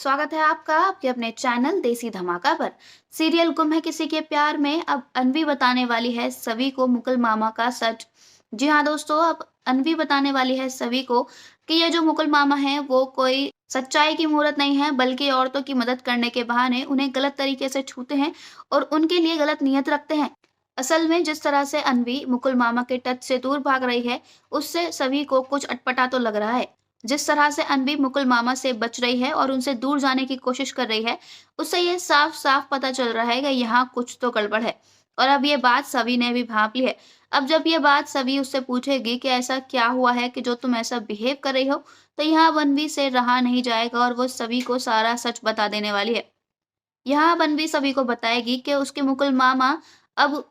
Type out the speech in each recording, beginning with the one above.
स्वागत है आपका आपके अपने चैनल देसी धमाका पर। सीरियल गुम है किसी के प्यार में अब अनवी बताने वाली है सभी को मुकुल मामा का सच। जी हाँ दोस्तों, अब अनवी बताने वाली है सभी को कि ये जो मुकुल मामा हैं वो कोई सच्चाई की मूरत नहीं है, बल्कि औरतों की मदद करने के बहाने उन्हें गलत तरीके से छूते हैं और उनके लिए गलत नियत रखते हैं। असल में जिस तरह से अनवी मुकुल मामा के टच से दूर भाग रही है, उससे सभी को कुछ अटपटा तो लग रहा है। जिस तरह से अनवी मुकुल मामा से बच रही है और उनसे दूर जाने की कोशिश कर रही है, उससे ये साफ-साफ पता चल रहा है कि यहाँ कुछ तो गड़बड़ है। और अब ये बात सवी ने भी भांप ली है। अब जब ये बात सवी उससे पूछेगी कि ऐसा क्या हुआ है कि जो तुम ऐसा बिहेव कर रही हो, तो यहाँ अब अनवी से रहा नहीं जाएगा और वो सभी को सारा सच बता देने वाली है। यहाँ अब अनवी सभी को बताएगी कि उसके मुकुल मामा अब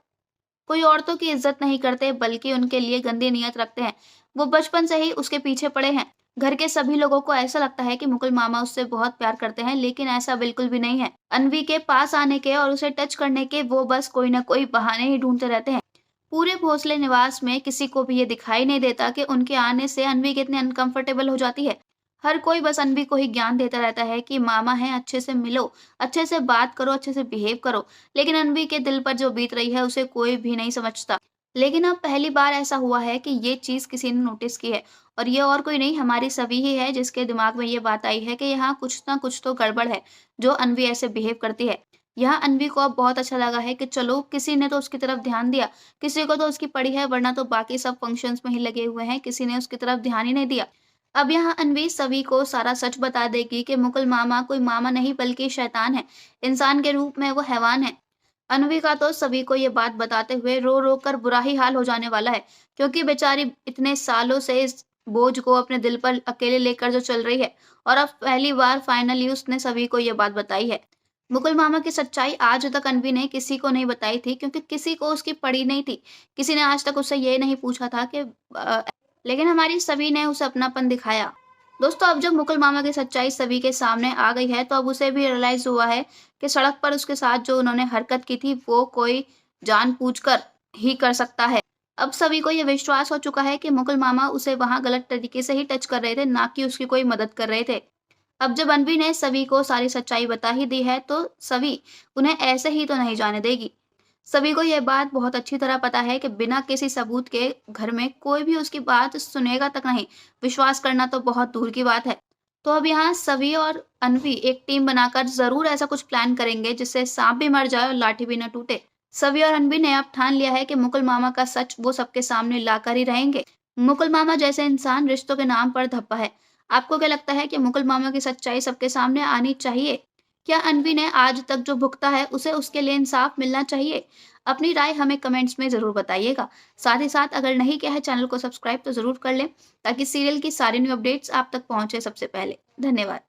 कोई औरतों की इज्जत नहीं करते, बल्कि उनके लिए गंदी नीयत रखते हैं। वो बचपन से ही उसके पीछे पड़े हैं। घर के सभी लोगों को ऐसा लगता है कि मुकुल मामा उससे बहुत प्यार करते हैं, लेकिन ऐसा बिल्कुल भी नहीं है। अनवी के पास आने के और उसे टच करने के वो बस कोई न कोई बहाने ही ढूंढते रहते हैं। पूरे भोसले निवास में किसी को भी ये दिखाई नहीं देता कि उनके आने से अनवी कितनी अनकंफर्टेबल हो जाती है। हर कोई बस अनवी को ही ज्ञान देता रहता है कि मामा है, अच्छे से मिलो, अच्छे से बात करो, अच्छे से बिहेव करो। लेकिन अनवी के दिल पर जो बीत रही है उसे कोई भी नहीं समझता। लेकिन अब पहली बार ऐसा हुआ है कि ये चीज़ किसी ने नोटिस की है, और ये और कोई नहीं, हमारी सभी ही है जिसके दिमाग में ये बात आई है कि यहाँ कुछ ना कुछ तो गड़बड़ है, जो अनवी ऐसे बिहेव करती है। यहाँ अनवी को अब बहुत अच्छा लगा है कि चलो किसी ने तो उसकी तरफ ध्यान दिया, किसी को तो उसकी पड़ी है, वरना तो बाकी सब फंक्शंस में ही लगे हुए हैं, किसी ने उसकी तरफ ध्यान ही नहीं दिया। अब यहाँ अनवी सभी को सारा सच बता देगी कि मुकुल मामा कोई मामा नहीं बल्कि शैतान है। इंसान के रूप में वो हैवान है। अनवी का तो सभी को ये बात बताते हुए रो-रो कर बुरा ही हाल हो जाने वाला है, क्योंकि बेचारी इतने सालों से इस बोझ को अपने दिल पर अकेले लेकर जो चल रही है, और अब पहली बार फाइनली उसने सभी को ये बात बताई है। मुकुल मामा की सच्चाई आज तक अनवी ने किसी को नहीं बताई थी, क्योंकि किसी को उसकी पड़ी नहीं थी। किसी ने आज तक उससे ये नहीं पूछा था कि लेकिन हमारी सभी ने उसे अपनापन दिखाया। दोस्तों, अब जब मुकुल मामा की सच्चाई सभी के सामने आ गई है, तो अब उसे भी रियलाइज़ हुआ है कि सड़क पर उसके साथ जो उन्होंने हरकत की थी, वो कोई जानबूझकर ही कर सकता है। अब सभी को ये विश्वास हो चुका है कि मुकुल मामा उसे वहाँ गलत तरीके से ही टच कर रहे थे, ना कि उसकी कोई मदद कर रहे थे। अब जब अनवी ने सभी को सारी सच्चाई बता ही दी है, तो सभी उन्हें ऐसे ही तो नहीं जाने देगी। सभी को यह बात बहुत अच्छी तरह पता है कि बिना किसी सबूत के घर में कोई भी उसकी बात सुनेगा तक नहीं, विश्वास करना तो बहुत दूर की बात है। तो अब यहाँ सभी और अनवी एक टीम बनाकर ज़रूर ऐसा कुछ प्लान करेंगे जिससे सांप भी मर जाए और लाठी भी न टूटे। सभी और अनवी ने अब ठान लिया है कि मुकुल मामा का सच वो सबके सामने लाकर ही रहेंगे। मुकुल मामा जैसे इंसान रिश्तों के नाम पर धब्बा है। आपको क्या लगता है कि मुकुल मामा की सच्चाई सबके सामने आनी चाहिए? क्या अनवी ने आज तक जो भुगता है उसे उसके लिए इंसाफ मिलना चाहिए? अपनी राय हमें कमेंट्स में ज़रूर बताइएगा। साथ ही साथ अगर नहीं किया है चैनल को सब्सक्राइब तो ज़रूर कर लें, ताकि सीरियल की सारी न्यू अपडेट्स आप तक पहुँचे सबसे पहले। धन्यवाद।